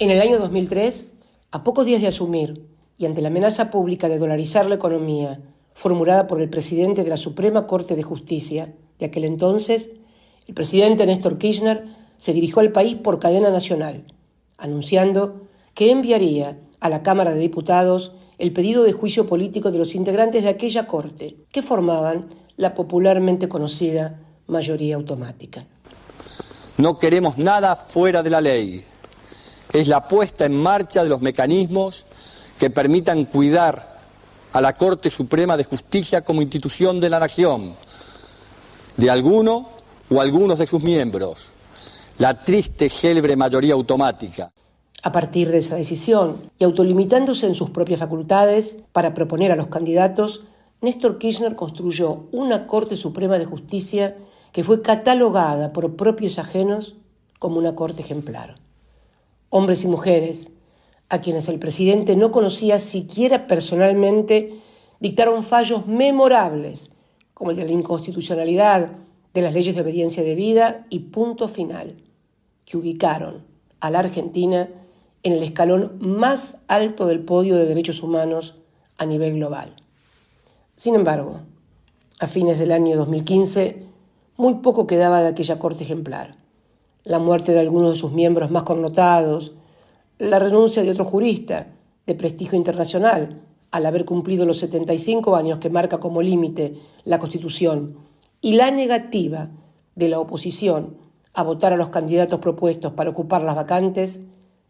En el año 2003, a pocos días de asumir y ante la amenaza pública de dolarizar la economía formulada por el presidente de la Suprema Corte de Justicia de aquel entonces, el presidente Néstor Kirchner se dirigió al país por cadena nacional, anunciando que enviaría a la Cámara de Diputados el pedido de juicio político de los integrantes de aquella Corte, que formaban la popularmente conocida mayoría automática. No queremos nada fuera de la ley. Es la puesta en marcha de los mecanismos que permitan cuidar a la Corte Suprema de Justicia como institución de la nación, de alguno o algunos de sus miembros, la triste y célebre mayoría automática. A partir de esa decisión y autolimitándose en sus propias facultades para proponer a los candidatos, Néstor Kirchner construyó una Corte Suprema de Justicia que fue catalogada por propios y ajenos como una corte ejemplar. Hombres y mujeres, a quienes el presidente no conocía siquiera personalmente, dictaron fallos memorables, como el de la inconstitucionalidad de las leyes de obediencia debida y punto final, que ubicaron a la Argentina en el escalón más alto del podio de derechos humanos a nivel global. Sin embargo, a fines del año 2015, muy poco quedaba de aquella corte ejemplar. La muerte de algunos de sus miembros más connotados, la renuncia de otro jurista de prestigio internacional al haber cumplido los 75 años que marca como límite la Constitución y la negativa de la oposición a votar a los candidatos propuestos para ocupar las vacantes,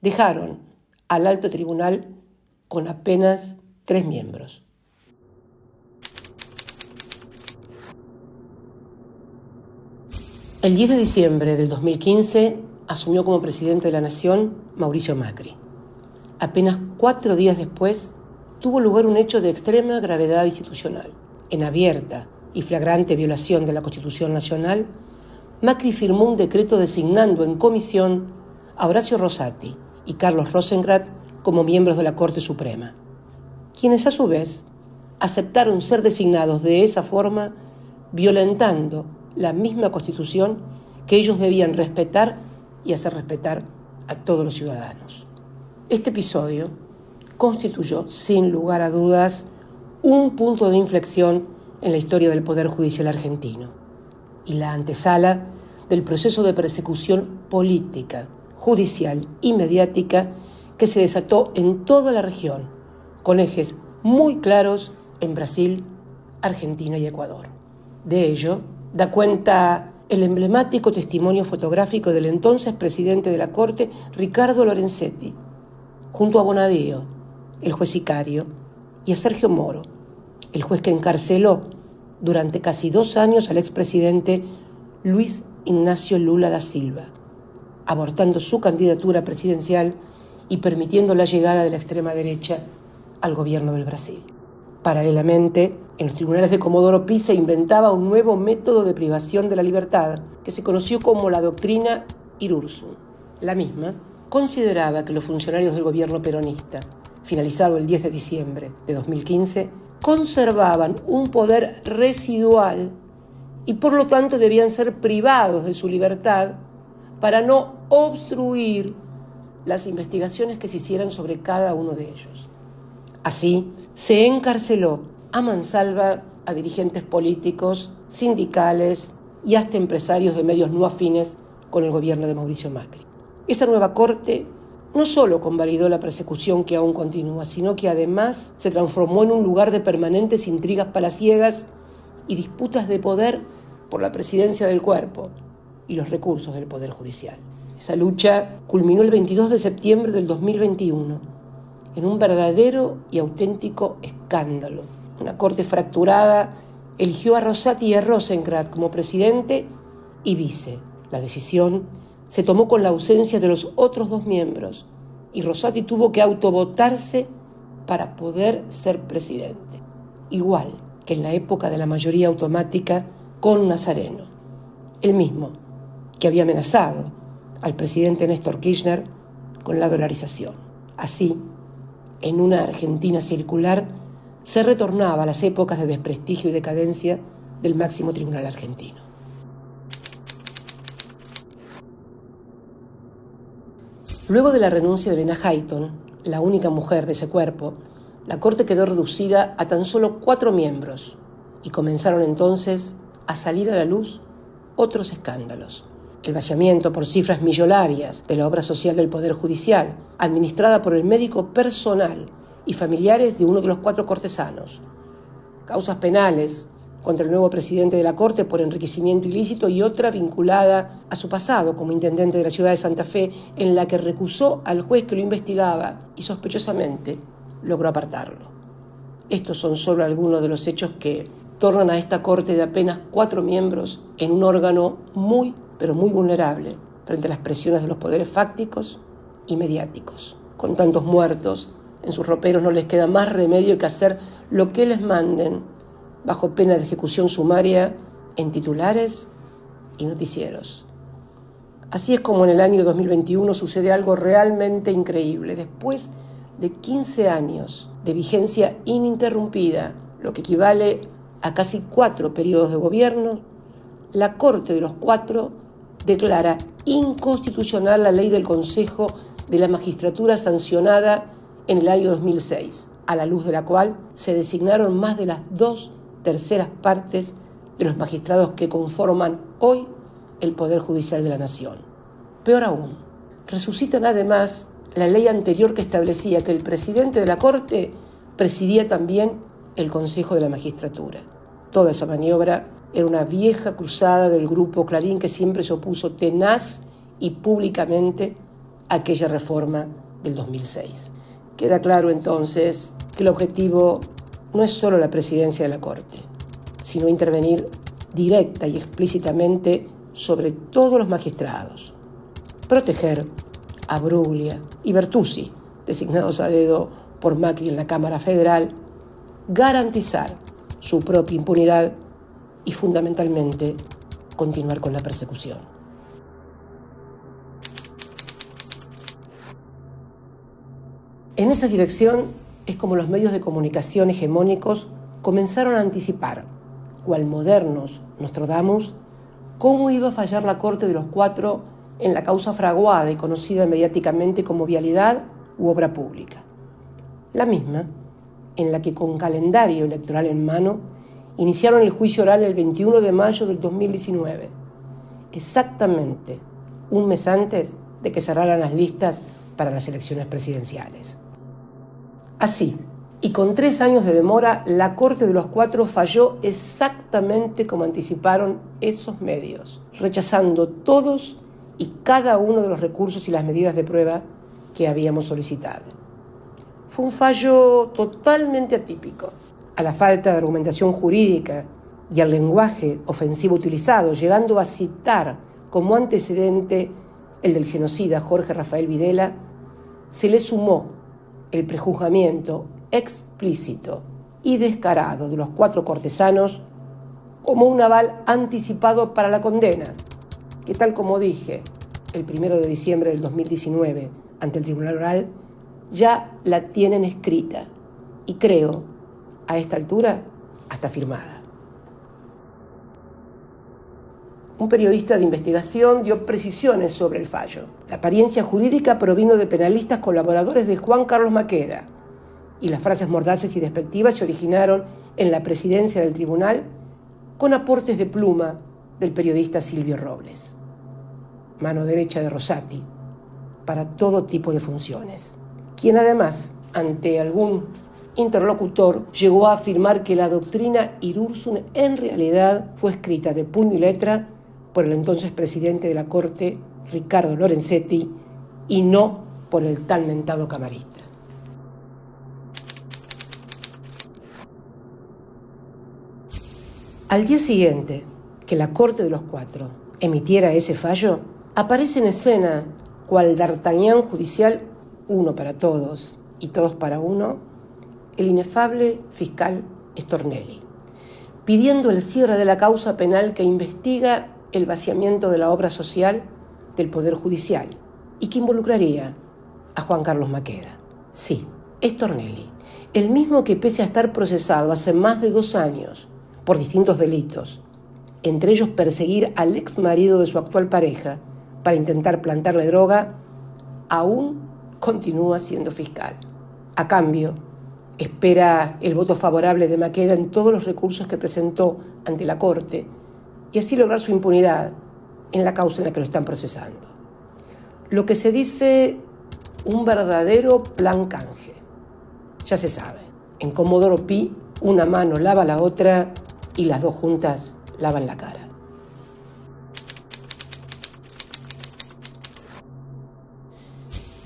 dejaron al alto tribunal con apenas 3 miembros. El 10 de diciembre del 2015 asumió como presidente de la Nación Mauricio Macri. Apenas 4 días después tuvo lugar un hecho de extrema gravedad institucional. En abierta y flagrante violación de la Constitución Nacional, Macri firmó un decreto designando en comisión a Horacio Rosati y Carlos Rosengrad como miembros de la Corte Suprema, quienes a su vez aceptaron ser designados de esa forma, violentando la misma Constitución que ellos debían respetar y hacer respetar a todos los ciudadanos. Este episodio constituyó, sin lugar a dudas, un punto de inflexión en la historia del Poder Judicial argentino y la antesala del proceso de persecución política, judicial y mediática que se desató en toda la región, con ejes muy claros en Brasil, Argentina y Ecuador. De ello da cuenta el emblemático testimonio fotográfico del entonces presidente de la Corte, Ricardo Lorenzetti, junto a Bonadío, el juez sicario, y a Sergio Moro, el juez que encarceló durante casi 2 años al expresidente Luis Ignacio Lula da Silva, abortando su candidatura presidencial y permitiendo la llegada de la extrema derecha al gobierno del Brasil. Paralelamente, en los tribunales de Comodoro Pi se inventaba un nuevo método de privación de la libertad que se conoció como la doctrina Irurzun. La misma consideraba que los funcionarios del gobierno peronista, finalizado el 10 de diciembre de 2015, conservaban un poder residual y por lo tanto debían ser privados de su libertad para no obstruir las investigaciones que se hicieran sobre cada uno de ellos. Así, se encarceló a mansalva a dirigentes políticos, sindicales y hasta empresarios de medios no afines con el gobierno de Mauricio Macri. Esa nueva corte no solo convalidó la persecución que aún continúa, sino que además se transformó en un lugar de permanentes intrigas palaciegas y disputas de poder por la presidencia del cuerpo y los recursos del Poder Judicial. Esa lucha culminó el 22 de septiembre del 2021 en un verdadero y auténtico escándalo. Una corte fracturada eligió a Rosati y a Rosengrad como presidente y vice. La decisión se tomó con la ausencia de los otros 2 miembros y Rosati tuvo que autovotarse para poder ser presidente. Igual que en la época de la mayoría automática con Nazareno, el mismo que había amenazado al presidente Néstor Kirchner con la dolarización. Así, en una Argentina circular, se retornaba a las épocas de desprestigio y decadencia del máximo tribunal argentino. Luego de la renuncia de Elena Hayton, la única mujer de ese cuerpo, la Corte quedó reducida a tan solo 4 miembros y comenzaron entonces a salir a la luz otros escándalos. El vaciamiento por cifras millonarias de la obra social del Poder Judicial, administrada por el médico personal y familiares de uno de los 4 cortesanos. Causas penales contra el nuevo presidente de la Corte por enriquecimiento ilícito y otra vinculada a su pasado como intendente de la ciudad de Santa Fe, en la que recusó al juez que lo investigaba y sospechosamente logró apartarlo. Estos son solo algunos de los hechos que tornan a esta Corte de apenas 4 miembros en un órgano muy, pero muy vulnerable frente a las presiones de los poderes fácticos y mediáticos. Con tantos muertos, en sus roperos no les queda más remedio que hacer lo que les manden, bajo pena de ejecución sumaria en titulares y noticieros. Así es como en el año 2021 sucede algo realmente increíble. Después de 15 años de vigencia ininterrumpida, lo que equivale a casi 4 periodos de gobierno, la Corte de los 4 declara inconstitucional la ley del Consejo de la Magistratura sancionada en el año 2006, a la luz de la cual se designaron más de las 2/3 partes de los magistrados que conforman hoy el Poder Judicial de la Nación. Peor aún, resucitan además la ley anterior que establecía que el presidente de la Corte presidía también el Consejo de la Magistratura. Toda esa maniobra era una vieja cruzada del grupo Clarín que siempre se opuso tenaz y públicamente a aquella reforma del 2006. Queda claro entonces que el objetivo no es solo la presidencia de la Corte, sino intervenir directa y explícitamente sobre todos los magistrados. Proteger a Bruglia y Bertuzzi, designados a dedo por Macri en la Cámara Federal, garantizar su propia impunidad y, fundamentalmente, continuar con la persecución. En esa dirección es como los medios de comunicación hegemónicos comenzaron a anticipar, cual modernos Nostradamus, cómo iba a fallar la Corte de los 4 en la causa fraguada y conocida mediáticamente como vialidad u obra pública. La misma en la que, con calendario electoral en mano, iniciaron el juicio oral el 21 de mayo del 2019, exactamente un mes antes de que cerraran las listas para las elecciones presidenciales. Así, y con 3 años de demora, la Corte de los 4 falló exactamente como anticiparon esos medios, rechazando todos y cada uno de los recursos y las medidas de prueba que habíamos solicitado. Fue un fallo totalmente atípico. A la falta de argumentación jurídica y al lenguaje ofensivo utilizado, llegando a citar como antecedente el del genocida Jorge Rafael Videla, se le sumó el prejuzgamiento explícito y descarado de los 4 cortesanos como un aval anticipado para la condena, que, tal como dije el 1 de diciembre del 2019 ante el Tribunal Oral, ya la tienen escrita y, creo, a esta altura, hasta firmada. Un periodista de investigación dio precisiones sobre el fallo. La apariencia jurídica provino de penalistas colaboradores de Juan Carlos Maqueda, y las frases mordaces y despectivas se originaron en la presidencia del tribunal con aportes de pluma del periodista Silvio Robles, mano derecha de Rosati, para todo tipo de funciones, quien además, ante algún interlocutor, llegó a afirmar que la doctrina Irurzun en realidad fue escrita de puño y letra por el entonces presidente de la Corte, Ricardo Lorenzetti, y no por el tan mentado camarista. Al día siguiente que la Corte de los 4 emitiera ese fallo, aparece en escena, cual D'Artagnan judicial, uno para todos y todos para uno, el inefable fiscal Stornelli, pidiendo el cierre de la causa penal que investiga el vaciamiento de la obra social del Poder Judicial y que involucraría a Juan Carlos Maqueda. Sí, Stornelli, el mismo que, pese a estar procesado hace más de 2 años por distintos delitos, entre ellos perseguir al ex marido de su actual pareja para intentar plantarle droga, aún continúa siendo fiscal. A cambio, espera el voto favorable de Maqueda en todos los recursos que presentó ante la Corte y así lograr su impunidad en la causa en la que lo están procesando. Lo que se dice un verdadero plan canje. Ya se sabe, en Comodoro Pi una mano lava la otra y las dos juntas lavan la cara.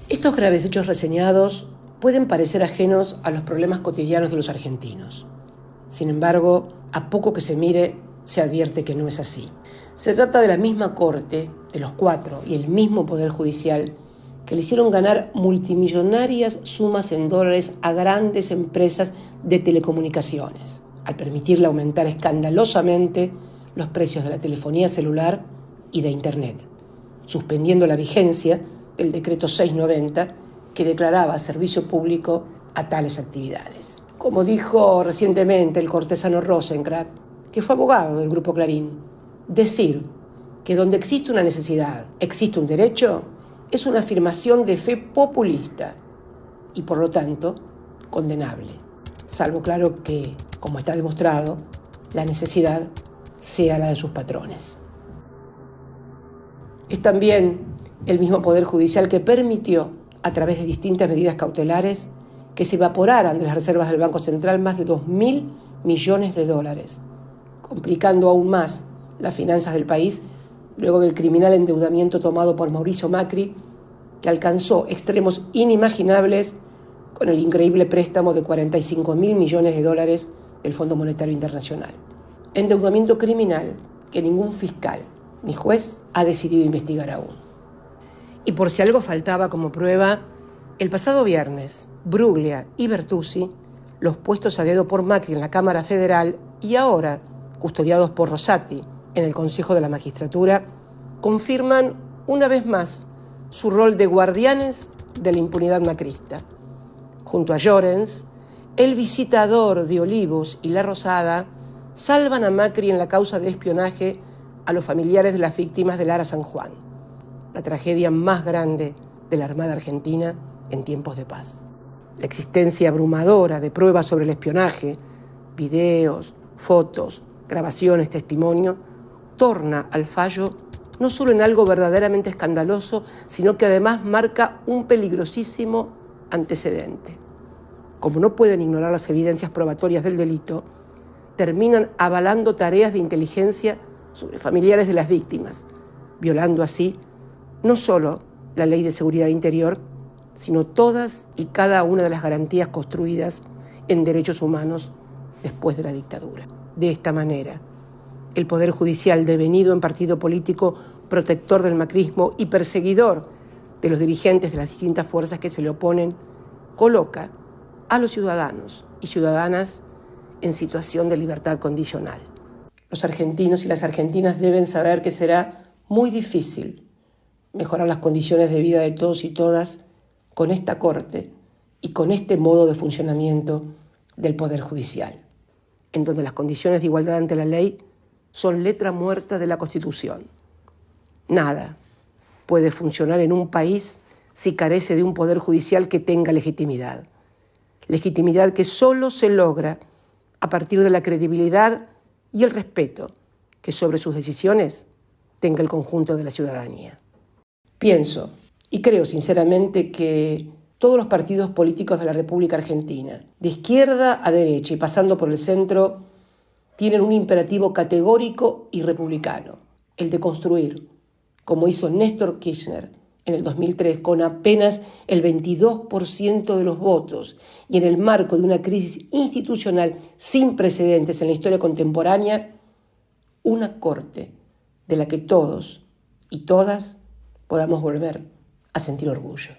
Estos graves hechos reseñados pueden parecer ajenos a los problemas cotidianos de los argentinos. Sin embargo, a poco que se mire, se advierte que no es así. Se trata de la misma Corte, de los cuatro, y el mismo Poder Judicial, que le hicieron ganar multimillonarias sumas en dólares a grandes empresas de telecomunicaciones, al permitirle aumentar escandalosamente los precios de la telefonía celular y de Internet, suspendiendo la vigencia del decreto 690 que declaraba servicio público a tales actividades. Como dijo recientemente el cortesano Rosenkrantz, que fue abogado del Grupo Clarín, decir que donde existe una necesidad, existe un derecho, es una afirmación de fe populista y, por lo tanto, condenable. Salvo, claro, que, como está demostrado, la necesidad sea la de sus patrones. Es también el mismo Poder Judicial que permitió, a través de distintas medidas cautelares, que se evaporaran de las reservas del Banco Central más de 2.000 millones de dólares, complicando aún más las finanzas del país luego del criminal endeudamiento tomado por Mauricio Macri, que alcanzó extremos inimaginables con el increíble préstamo de 45.000 millones de dólares del Fondo Monetario Internacional. Endeudamiento criminal que ningún fiscal ni juez ha decidido investigar aún. Y por si algo faltaba como prueba, el pasado viernes, Bruglia y Bertuzzi, los puestos a dedo por Macri en la Cámara Federal y ahora custodiados por Rosati en el Consejo de la Magistratura, confirman una vez más su rol de guardianes de la impunidad macrista. Junto a Llorens, el visitador de Olivos y La Rosada salvan a Macri en la causa de espionaje a los familiares de las víctimas del Ara San Juan, la tragedia más grande de la Armada Argentina en tiempos de paz. La existencia abrumadora de pruebas sobre el espionaje, videos, fotos, grabaciones, testimonio, torna al fallo no solo en algo verdaderamente escandaloso, sino que además marca un peligrosísimo antecedente. Como no pueden ignorar las evidencias probatorias del delito, terminan avalando tareas de inteligencia sobre familiares de las víctimas, violando así no solo la Ley de Seguridad Interior, sino todas y cada una de las garantías construidas en derechos humanos después de la dictadura. De esta manera, el Poder Judicial, devenido en partido político protector del macrismo y perseguidor de los dirigentes de las distintas fuerzas que se le oponen, coloca a los ciudadanos y ciudadanas en situación de libertad condicional. Los argentinos y las argentinas deben saber que será muy difícil mejorar las condiciones de vida de todos y todas con esta Corte y con este modo de funcionamiento del Poder Judicial, en donde las condiciones de igualdad ante la ley son letra muerta de la Constitución. Nada puede funcionar en un país si carece de un Poder Judicial que tenga legitimidad. Legitimidad que solo se logra a partir de la credibilidad y el respeto que sobre sus decisiones tenga el conjunto de la ciudadanía. Pienso y creo sinceramente que todos los partidos políticos de la República Argentina, de izquierda a derecha y pasando por el centro, tienen un imperativo categórico y republicano, el de construir, como hizo Néstor Kirchner en el 2003, con apenas el 22% de los votos y en el marco de una crisis institucional sin precedentes en la historia contemporánea, una Corte de la que todos y todas podamos volver a sentir orgullo.